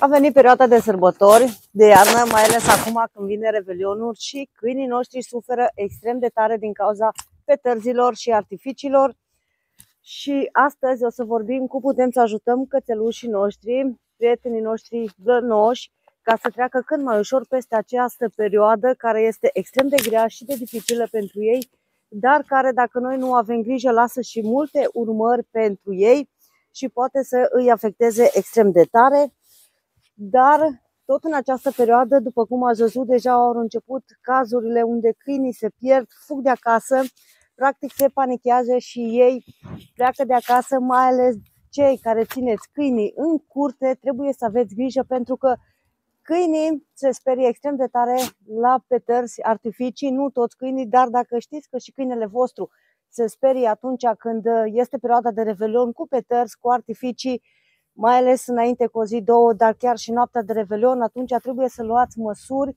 A venit perioada de sărbători, de iarnă, mai ales acum când vine Revelionul și câinii noștri suferă extrem de tare din cauza petărzilor și artificiilor. Și astăzi o să vorbim cum putem să ajutăm cățelușii noștri, prietenii noștri blănoși, ca să treacă cât mai ușor peste această perioadă care este extrem de grea și de dificilă pentru ei, dar care, dacă noi nu avem grijă, lasă și multe urmări pentru ei și poate să îi afecteze extrem de tare. Dar tot în această perioadă, după cum ați văzut, deja au început cazurile unde câinii se pierd, fug de acasă, practic se panichează și ei pleacă de acasă, mai ales cei care țineți câinii în curte, trebuie să aveți grijă pentru că câinii se sperie extrem de tare la petărzi, artificii, nu toți câinii, dar dacă știți că și câinele vostru se sperie atunci când este perioada de Revelion cu petărzi, cu artificii, mai ales înainte cu o zi, două, dar chiar și noaptea de Revelion, atunci trebuie să luați măsuri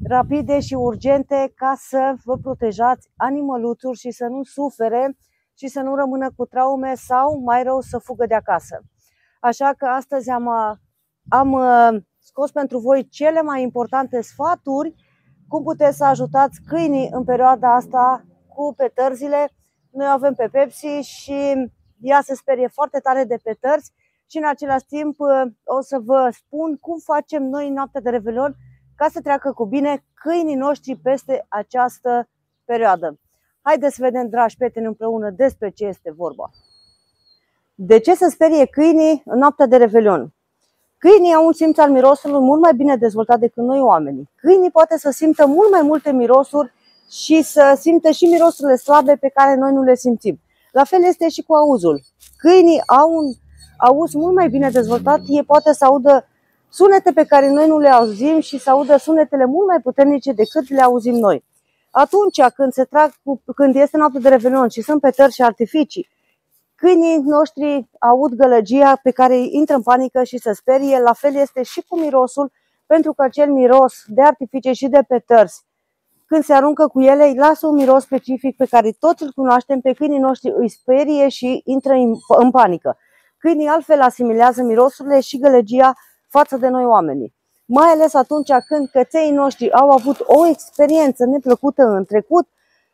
rapide și urgente ca să vă protejați animăluțuri și să nu sufere și să nu rămână cu traume sau, mai rău, să fugă de acasă. Așa că astăzi am scos pentru voi cele mai importante sfaturi cum puteți să ajutați câinii în perioada asta cu petărzile. Noi avem pe Pepsi și ea se sperie foarte tare de petărzi și în același timp o să vă spun cum facem noi în noaptea de Revelion ca să treacă cu bine câinii noștri peste această perioadă. Haideți să vedem, dragi prieteni, împreună despre ce este vorba. De ce se sperie câinii în noaptea de Revelion? Câinii au un simț al mirosului mult mai bine dezvoltat decât noi oamenii. Câinii poate să simtă mult mai multe mirosuri și să simtă și mirosurile slabe pe care noi nu le simțim. La fel este și cu auzul. Câinii au un auz mult mai bine dezvoltat, ei poate să audă sunete pe care noi nu le auzim și să audă sunetele mult mai puternice decât le auzim noi. Atunci când este noaptea de Revelion și sunt petări și artificii, câinii noștri aud gălăgia pe care îi intră în panică și se sperie. La fel este și cu mirosul, pentru că acel miros de artificii și de petărzi, când se aruncă cu ele, îi lasă un miros specific pe care toți îl cunoaștem, pe câinii noștri îi sperie și intră în panică. Câinii altfel asimilează mirosurile și gălăgia față de noi oamenii. Mai ales atunci când căței noștri au avut o experiență neplăcută în trecut,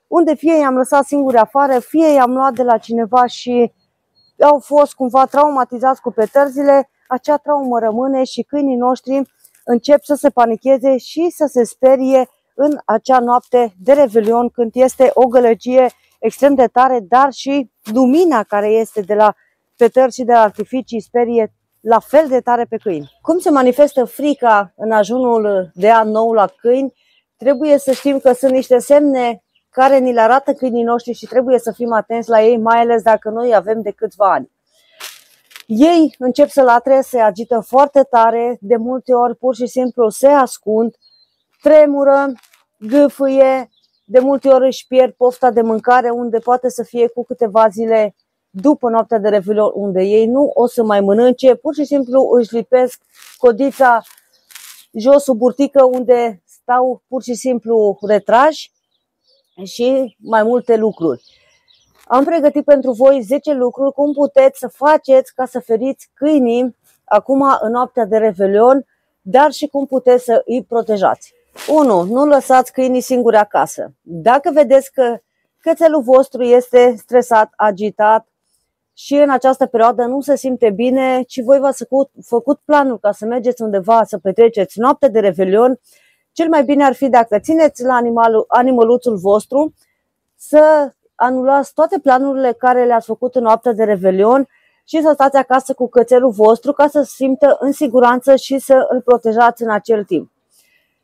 unde fie i-am lăsat singuri afară, fie i-am luat de la cineva și au fost cumva traumatizați cu petărzile, acea traumă rămâne și câinii noștri încep să se panicheze și să se sperie în acea noapte de Revelion, când este o gălăgie extrem de tare, dar și lumina care este de la petărzi și de la artificii sperie la fel de tare pe câini. Cum se manifestă frica în ajunul de an nou la câini? Trebuie să știm că sunt niște semne care ni le arată câinii noștri și trebuie să fim atenți la ei, mai ales dacă noi avem de câțiva ani. Ei încep să latre, se agită foarte tare, de multe ori pur și simplu se ascund, tremură, gâfâie, de multe ori își pierd pofta de mâncare, unde poate să fie cu câteva zile după noaptea de Revelion, unde ei nu o să mai mănânce, pur și simplu își lipesc codița jos sub burtică, unde stau pur și simplu retrași și mai multe lucruri. Am pregătit pentru voi 10 lucruri cum puteți să faceți ca să feriți câinii acum în noaptea de Revelion, dar și cum puteți să îi protejați. 1. Nu lăsați câinii singuri acasă. Dacă vedeți că cățelul vostru este stresat, agitat și în această perioadă nu se simte bine, ci voi v-ați făcut planul ca să mergeți undeva să petreceți noaptea de Revelion, cel mai bine ar fi dacă țineți la animăluțul vostru să anulați toate planurile care le-ați făcut în noaptea de Revelion și să stați acasă cu cățelul vostru ca să se simtă în siguranță și să îl protejați în acel timp.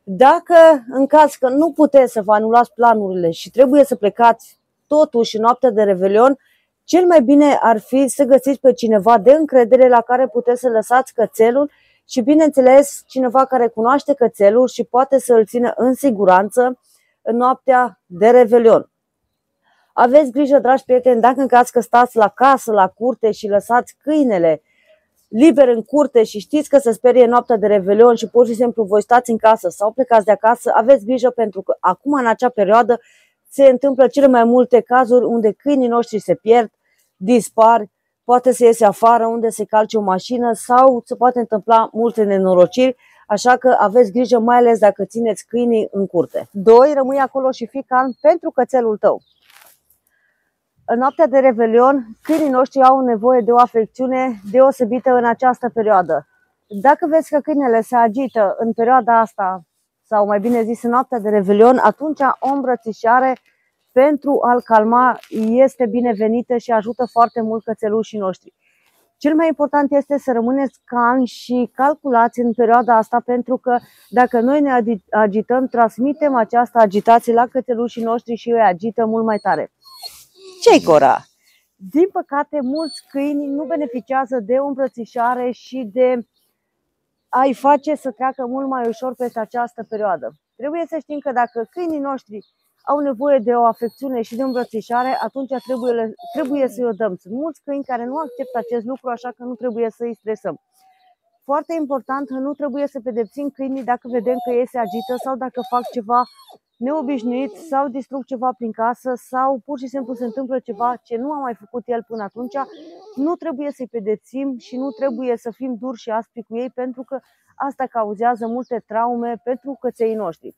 Dacă în caz că nu puteți să vă anulați planurile și trebuie să plecați totuși în noaptea de Revelion, cel mai bine ar fi să găsiți pe cineva de încredere la care puteți să lăsați cățelul și, bineînțeles, cineva care cunoaște cățelul și poate să îl țină în siguranță în noaptea de Revelion. Aveți grijă, dragi prieteni, dacă în caz că stați la casă, la curte și lăsați câinele liber în curte și știți că se sperie noaptea de Revelion și pur și simplu voi stați în casă sau plecați de acasă, aveți grijă pentru că acum în acea perioadă se întâmplă cele mai multe cazuri unde câinii noștri se pierd, dispar, poate să iese afară unde se calce o mașină sau se poate întâmpla multe nenorociri, așa că aveți grijă, mai ales dacă țineți câinii în curte. 2. Rămâi acolo și fii calm pentru cățelul tău. În noaptea de Revelion, câinii noștri au nevoie de o afecțiune deosebită în această perioadă. Dacă vezi că câinele se agită în perioada asta, sau mai bine zis în noaptea de Revelion, atunci o îmbrățișare pentru a-l calma este binevenită și ajută foarte mult cățelușii noștri. Cel mai important este să rămâneți calmi și calculați în perioada asta, pentru că dacă noi ne agităm, transmitem această agitație la cățelușii noștri și îi agită mult mai tare. Ce-i, Cora? Din păcate, mulți câini nu beneficiază de o îmbrățișare și de a-i face să treacă mult mai ușor peste această perioadă. Trebuie să știm că dacă câinii noștri au nevoie de o afecțiune și de o îmbrățișare, atunci trebuie să-i o dăm. Sunt mulți câini care nu acceptă acest lucru, așa că nu trebuie să-i stresăm. Foarte important, nu trebuie să pedepsim câinii dacă vedem că ei se agită sau dacă fac ceva neobișnuit sau distrug ceva prin casă sau pur și simplu se întâmplă ceva ce nu a mai făcut el până atunci. Nu trebuie să-i pedepsim și nu trebuie să fim duri și aspri cu ei, pentru că asta cauzează multe traume pentru căței noștri.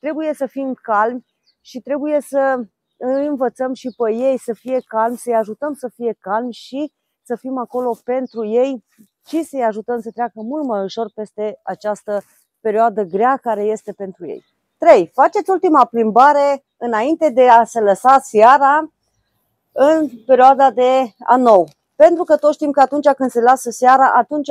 Trebuie să fim calmi și trebuie să îi învățăm și pe ei să fie calmi, să-i ajutăm să fie calmi și să fim acolo pentru ei și să-i ajutăm să treacă mult mai ușor peste această perioadă grea care este pentru ei. 3. Faceți ultima plimbare înainte de a se lăsa seara în perioada de an nou. Pentru că toți știm că atunci când se lasă seara, atunci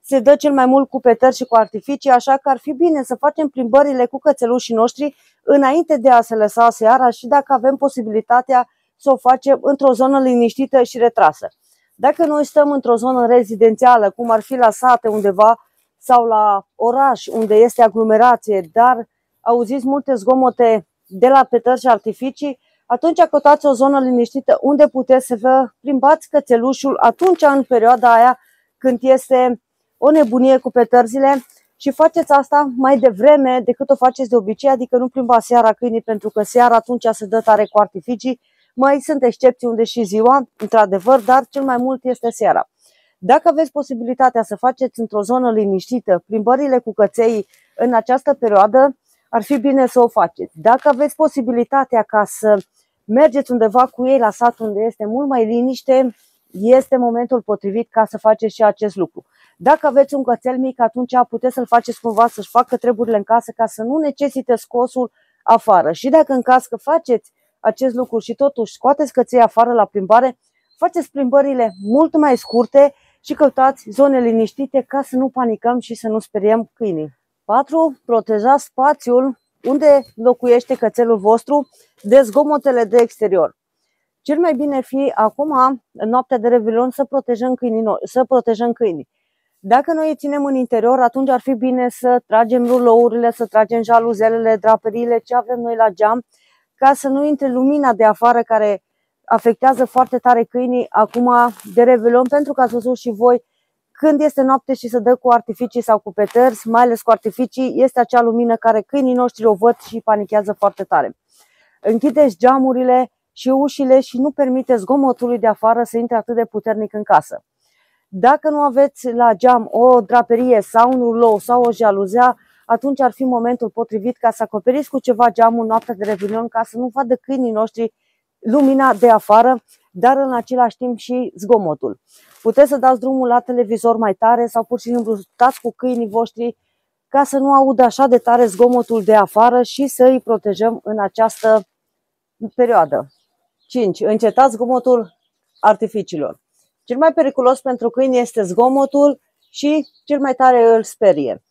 se dă cel mai mult cu petări și cu artificii, așa că ar fi bine să facem plimbările cu cățelușii noștri înainte de a se lăsa seara și dacă avem posibilitatea să o facem într-o zonă liniștită și retrasă. Dacă noi stăm într-o zonă rezidențială, cum ar fi la sate undeva sau la oraș unde este aglomerație, dar auziți multe zgomote de la petări și artificii, atunci căutați o zonă liniștită unde puteți să vă plimbați cățelușul atunci în perioada aia când este o nebunie cu petărzile și faceți asta mai devreme decât o faceți de obicei, adică nu plimbați seara câinii, pentru că seara atunci se dă tare cu artificii. Mai sunt excepții unde și ziua, într-adevăr, dar cel mai mult este seara. Dacă aveți posibilitatea să faceți într-o zonă liniștită plimbările cu căței în această perioadă, ar fi bine să o faceți. Dacă aveți posibilitatea ca să mergeți undeva cu ei la sat unde este mult mai liniște, este momentul potrivit ca să faceți și acest lucru. Dacă aveți un cățel mic, atunci puteți să-l faceți cumva să-și facă treburile în casă ca să nu necesite scosul afară. Și dacă în caz că faceți acest lucru și totuși scoateți căței afară la plimbare, faceți plimbările mult mai scurte și căutați zone liniștite ca să nu panicăm și să nu speriem câinii. 4. Protejați spațiul unde locuiește cățelul vostru de zgomotele de exterior. Cel mai bine fi acum, în noaptea de Revelion, să protejăm câinii. Dacă noi îi ținem în interior, atunci ar fi bine să tragem rulourile, să tragem jaluzelele, draperiile, ce avem noi la geam, ca să nu intre lumina de afară care afectează foarte tare câinii acum de Revelion, pentru că ați văzut și voi, când este noapte și se dă cu artificii sau cu petărzi, mai ales cu artificii, este acea lumină care câinii noștri o văd și panichează foarte tare. Închideți geamurile și ușile și nu permiteți zgomotului de afară să intre atât de puternic în casă. Dacă nu aveți la geam o draperie sau un rulou sau o jaluzea, atunci ar fi momentul potrivit ca să acoperiți cu ceva geamul noaptea de Revelion ca să nu vadă câinii noștri lumina de afară, dar în același timp și zgomotul. Puteți să dați drumul la televizor mai tare sau pur și simplu stați cu câinii voștri ca să nu audă așa de tare zgomotul de afară și să îi protejăm în această perioadă. 5. Încetați zgomotul artificiilor. Cel mai periculos pentru câini este zgomotul și cel mai tare îl sperie.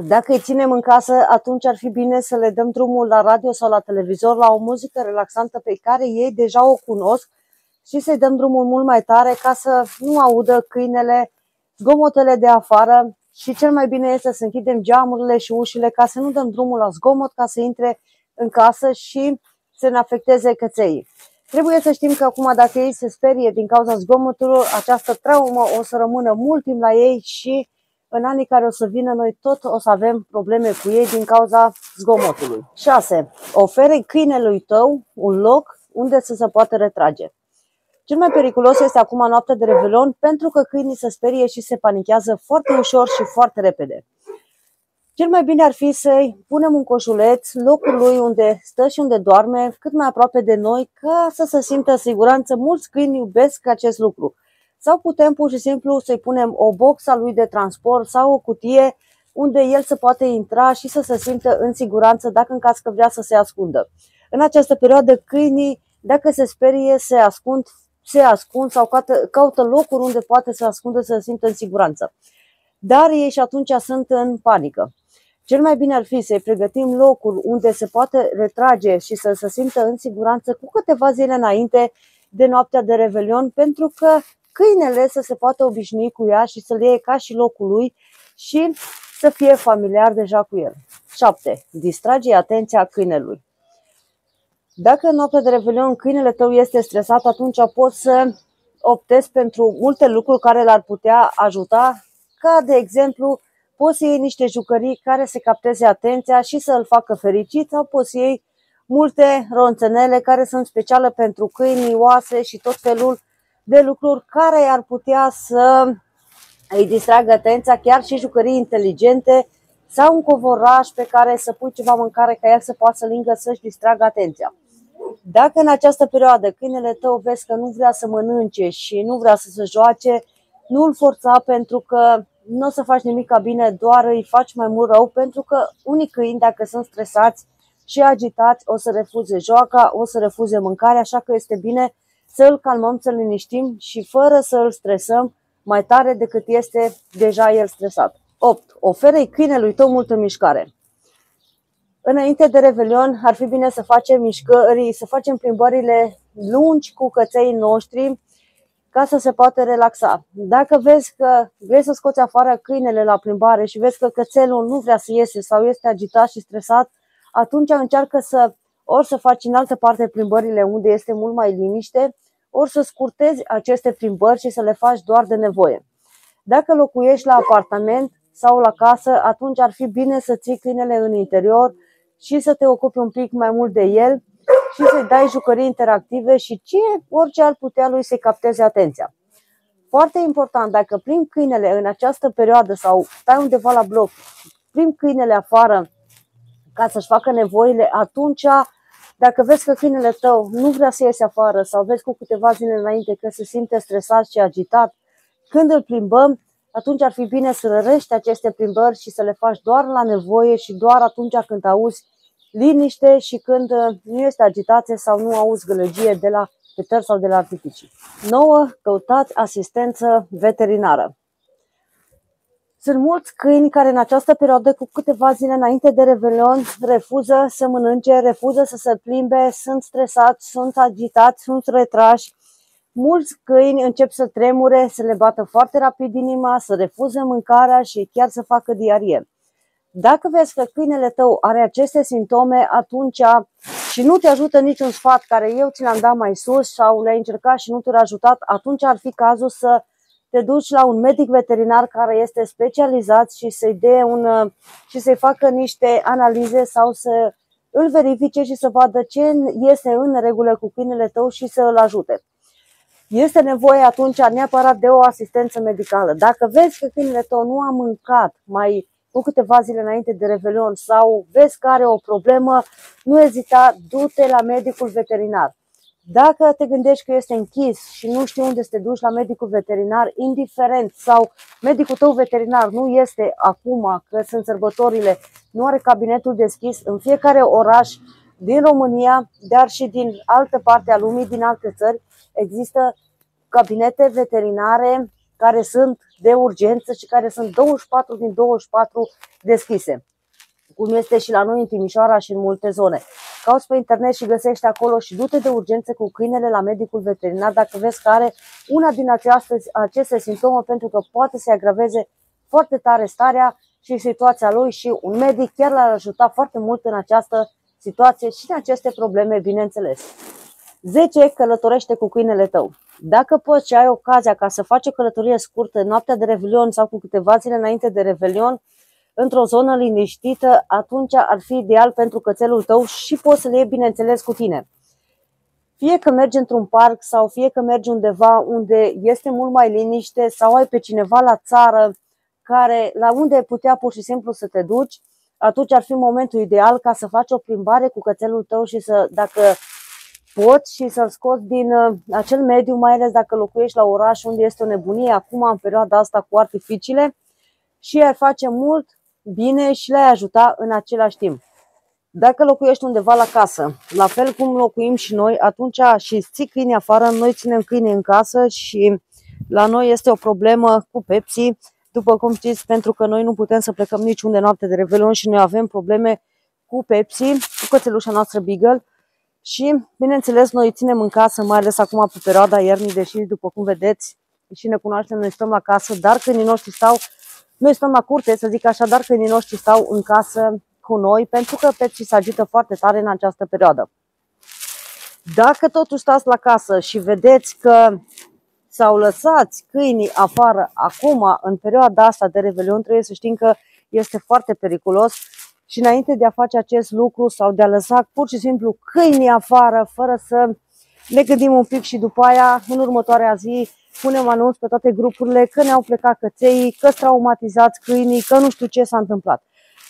Dacă îi ținem în casă, atunci ar fi bine să le dăm drumul la radio sau la televizor la o muzică relaxantă pe care ei deja o cunosc și să-i dăm drumul mult mai tare ca să nu audă câinele zgomotele de afară și cel mai bine este să închidem geamurile și ușile ca să nu dăm drumul la zgomot ca să intre în casă și să ne afecteze căței. Trebuie să știm că acum dacă ei se sperie din cauza zgomotului, această traumă o să rămână mult timp la ei și în anii care o să vină noi tot o să avem probleme cu ei din cauza zgomotului. 6. Oferi câinelui tău un loc unde să se poată retrage. Cel mai periculos este acum noaptea de Revelion, pentru că câinii se sperie și se panichează foarte ușor și foarte repede. Cel mai bine ar fi să-i punem un coșuleț locul lui unde stă și unde doarme, cât mai aproape de noi, ca să se simtă în siguranță. Mulți câini iubesc acest lucru. Sau putem pur și simplu să-i punem o boxă lui de transport sau o cutie unde el să poate intra și să se simtă în siguranță dacă în caz că vrea să se ascundă. În această perioadă câinii, dacă se sperie, se ascund sau caută locuri unde poate să ascundă, să se simtă în siguranță. Dar ei și atunci sunt în panică. Cel mai bine ar fi să-i pregătim locul unde se poate retrage și să se simtă în siguranță cu câteva zile înainte de noaptea de Revelion, pentru că câinele să se poată obișnui cu ea și să-l iei ca și locul lui și să fie familiar deja cu el. 7. Distrage atenția câinelui. Dacă în noaptea de Revelion câinele tău este stresat, atunci poți să optezi pentru multe lucruri care l-ar putea ajuta, ca de exemplu poți să iei niște jucării care să capteze atenția și să îl facă fericit, sau poți să iei multe ronțenele care sunt speciale pentru câini, oase și tot felul de lucruri care ar putea să îi distragă atenția, chiar și jucării inteligente sau un covoraș pe care să pui ceva mâncare ca el să poată să lingă să-și distragă atenția. Dacă în această perioadă câinele tău vezi că nu vrea să mănânce și nu vrea să se joace, nu îl forța, pentru că nu o să faci nimic bine, doar îi faci mai mult rău, pentru că unii câini, dacă sunt stresați și agitați, o să refuze joaca, o să refuze mâncarea, așa că este bine să îl calmăm, să-l liniștim și fără să îl stresăm mai tare decât este deja el stresat. 8. Oferă-i câinelui tău multă mișcare. Înainte de Revelion ar fi bine să facem mișcări, să facem plimbările lungi cu căței noștri ca să se poată relaxa. Dacă vezi că vrei să scoți afară câinele la plimbare și vezi că cățelul nu vrea să iese sau este agitat și stresat, atunci încearcă ori să faci în altă parte plimbările unde este mult mai liniște, ori să scurtezi aceste plimbări și să le faci doar de nevoie. Dacă locuiești la apartament sau la casă, atunci ar fi bine să ții câinele în interior și să te ocupi un pic mai mult de el și să-i dai jucării interactive și orice ar putea lui să-i capteze atenția. Foarte important, dacă plimbi câinele în această perioadă sau stai undeva la bloc, plimbi câinele afară ca să-și facă nevoile, atunci dacă vezi că câinele tău nu vrea să iese afară sau vezi cu câteva zile înainte că se simte stresat și agitat, când îl plimbăm, atunci ar fi bine să rărești aceste plimbări și să le faci doar la nevoie și doar atunci când auzi liniște și când nu este agitație sau nu auzi gălăgie de la petări sau de la artificii. 9. Căutați asistență veterinară. Sunt mulți câini care în această perioadă, cu câteva zile înainte de Revelion, refuză să mănânce, refuză să se plimbe, sunt stresați, sunt agitați, sunt retrași. Mulți câini încep să tremure, să le bată foarte rapid inima, să refuze mâncarea și chiar să facă diarie. Dacă vezi că câinele tău are aceste simptome, atunci și nu te ajută niciun sfat care eu ți l-am dat mai sus sau le-ai încercat și nu te-a ajutat, atunci ar fi cazul să te duci la un medic veterinar care este specializat și să-i facă niște analize sau să îl verifice și să vadă ce este în regulă cu câinele tău și să îl ajute. Este nevoie atunci neapărat de o asistență medicală. Dacă vezi că câinele tău nu a mâncat mai cu câteva zile înainte de Revelion sau vezi că are o problemă, nu ezita, du-te la medicul veterinar. Dacă te gândești că este închis și nu știi unde să te duci la medicul veterinar, indiferent, sau medicul tău veterinar nu este acum, că sunt sărbătorile, nu are cabinetul deschis, în fiecare oraș din România, dar și din altă parte a lumii, din alte țări, există cabinete veterinare care sunt de urgență și care sunt 24 din 24 deschise, cum este și la noi în Timișoara și în multe zone. Cauți pe internet și găsești acolo și du-te de urgență cu câinele la medicul veterinar dacă vezi că are una din aceste simptome, pentru că poate să agraveze foarte tare starea și situația lui și un medic chiar l-ar ajuta foarte mult în această situație și în aceste probleme, bineînțeles. 10. Călătorește cu câinele tău. Dacă poți și ai ocazia ca să faci o călătorie scurtă în noaptea de Revelion sau cu câteva zile înainte de Revelion, într-o zonă liniștită, atunci ar fi ideal pentru cățelul tău și poți să-l iei, bineînțeles, cu tine. Fie că mergi într-un parc sau fie că mergi undeva unde este mult mai liniște sau ai pe cineva la țară la unde putea pur și simplu să te duci, atunci ar fi momentul ideal ca să faci o plimbare cu cățelul tău și dacă poți, și să-l scoți din acel mediu, mai ales dacă locuiești la oraș unde este o nebunie acum în perioada asta cu artificiile, și ar face mult bine și le-ai ajuta în același timp. Dacă locuiești undeva la casă, la fel cum locuim și noi, atunci și ții câini afară, noi ținem câini în casă și la noi este o problemă cu Pepsi, după cum știți, pentru că noi nu putem să plecăm niciunde noapte de Revelion și noi avem probleme cu Pepsi, cu cățelușa noastră Beagle. Și, bineînțeles, noi ținem în casă, mai ales acum pe perioada iernii, deși, după cum vedeți, și ne cunoaștem, noi stăm la casă, dar câinii noștri noi stăm la curte, să zic așa, dar câinii noștri stau în casă cu noi, pentru că Pepsi se agită foarte tare în această perioadă. Dacă totuși stați la casă și vedeți că sau lăsați câinii afară acum, în perioada asta de Revelion, trebuie să știm că este foarte periculos. Și înainte de a face acest lucru sau de a lăsa pur și simplu câinii afară, fără să ne gândim un pic și după aia, în următoarea zi, punem anunț pe toate grupurile că ne-au plecat căței, că sunt traumatizați câinii, că nu știu ce s-a întâmplat.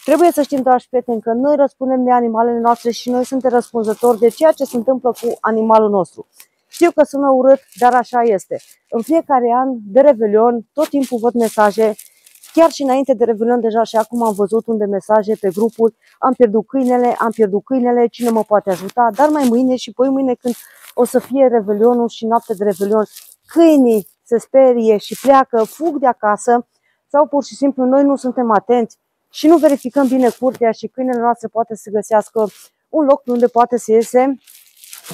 Trebuie să știm, dragi prieteni, că noi răspundem de animalele noastre și noi suntem răspunzători de ceea ce se întâmplă cu animalul nostru. Știu că sună urât, dar așa este. În fiecare an de Revelion, tot timpul văd mesaje. Chiar și înainte de Revelion deja și acum am văzut unde mesaje pe grupuri, am pierdut câinele, cine mă poate ajuta, dar mai mâine și poi mâine când o să fie Revelionul și noapte de Revelion, câinii se sperie și pleacă, fug de acasă sau pur și simplu noi nu suntem atenți și nu verificăm bine curtea și câinele noastre poate să găsească un loc unde poate să iese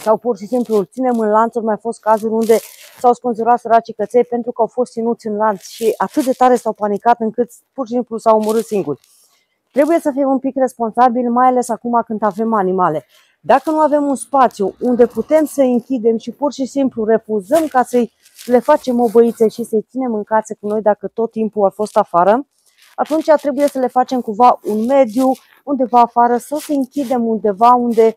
sau pur și simplu îl ținem în lanțuri. Mai fost cazuri unde s-au spânzurat săracii căței pentru că au fost ținuți în lanț și atât de tare s-au panicat încât pur și simplu s-au omorât singuri. Trebuie să fim un pic responsabili, mai ales acum când avem animale. Dacă nu avem un spațiu unde putem să-i închidem și pur și simplu refuzăm ca le facem o băiță și să-i ținem în casă cu noi dacă tot timpul au fost afară, atunci trebuie să le facem cumva un mediu undeva afară, să se închidem undeva unde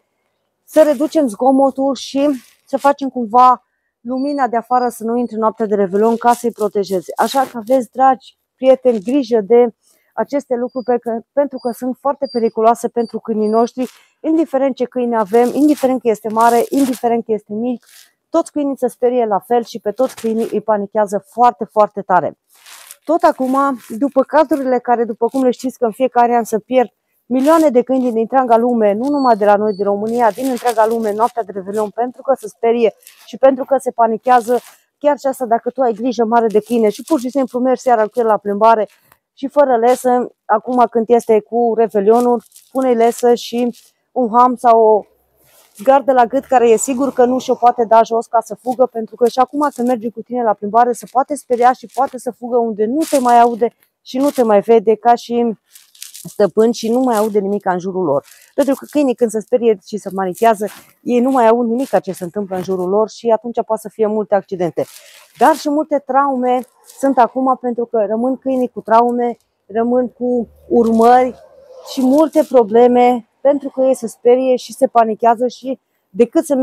să reducem zgomotul și să facem cumva lumina de afară să nu intre noaptea de Revelion ca să-i protejeze. Așa că aveți, dragi prieteni, grijă de aceste lucruri pentru că sunt foarte periculoase pentru câinii noștri, indiferent ce câine avem, indiferent că este mare, indiferent că este mic, toți câinii se sperie la fel și pe toți câinii îi panichează foarte, foarte tare. Tot acum, după cazurile care, după cum le știți, că în fiecare an se pierd milioane de câini din întreaga lume, nu numai de la noi, din România, din întreaga lume, noaptea de Revelion, pentru că se sperie și pentru că se panichează. Chiar și asta, dacă tu ai grijă mare de câine și pur și simplu mergi seara cu el la plimbare și fără lesă, acum când este cu Revelionul, pune-i lesă și un ham sau o gardă la gât care e sigur că nu și-o poate da jos ca să fugă, pentru că și acum când mergi cu tine la plimbare se poate speria și poate să fugă unde nu te mai aude și nu te mai vede ca și stăpân și nu mai aude nimic în jurul lor. Pentru că câinii când se sperie și se panichează, ei nu mai aud nimic ce se întâmplă în jurul lor și atunci poate să fie multe accidente. Dar și multe traume sunt acum pentru că rămân câinii cu traume, rămân cu urmări și multe probleme pentru că ei se sperie și se panichează și decât să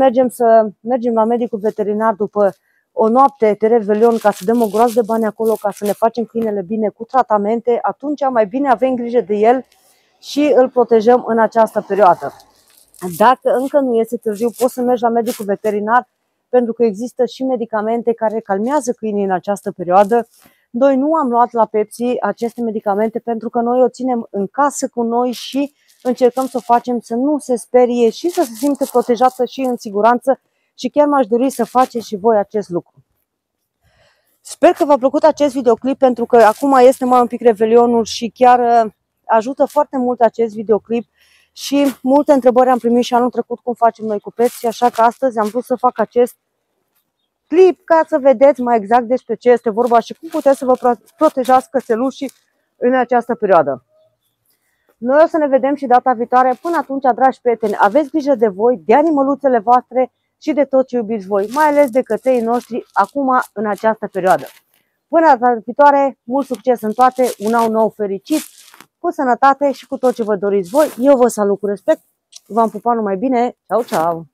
mergem la medicul veterinar după o noapte de Revelion ca să dăm o groază de bani acolo, ca să ne facem câinele bine cu tratamente, atunci mai bine avem grijă de el și îl protejăm în această perioadă. Dacă încă nu este târziu, poți să mergi la medicul veterinar pentru că există și medicamente care calmează câinii în această perioadă. Noi nu am luat la Pepsi aceste medicamente pentru că noi o ținem în casă cu noi și încercăm să o facem să nu se sperie și să se simtă protejată și în siguranță. Și chiar m-aș dori să faceți și voi acest lucru. Sper că v-a plăcut acest videoclip pentru că acum este mai un pic Revelionul și chiar ajută foarte mult acest videoclip și multe întrebări am primit și anul trecut cum facem noi cu Pepsi, așa că astăzi am vrut să fac acest clip ca să vedeți mai exact despre ce este vorba și cum puteți să vă protejați cățelușii în această perioadă. Noi o să ne vedem și data viitoare. Până atunci, dragi prieteni, aveți grijă de voi, de animăluțele voastre și de tot ce iubiți voi, mai ales de căței noștri acum în această perioadă. Până data viitoare, mult succes în toate, un an nou fericit, cu sănătate și cu tot ce vă doriți voi. Eu vă salut cu respect, v-am pupat numai bine, ceau, ceau!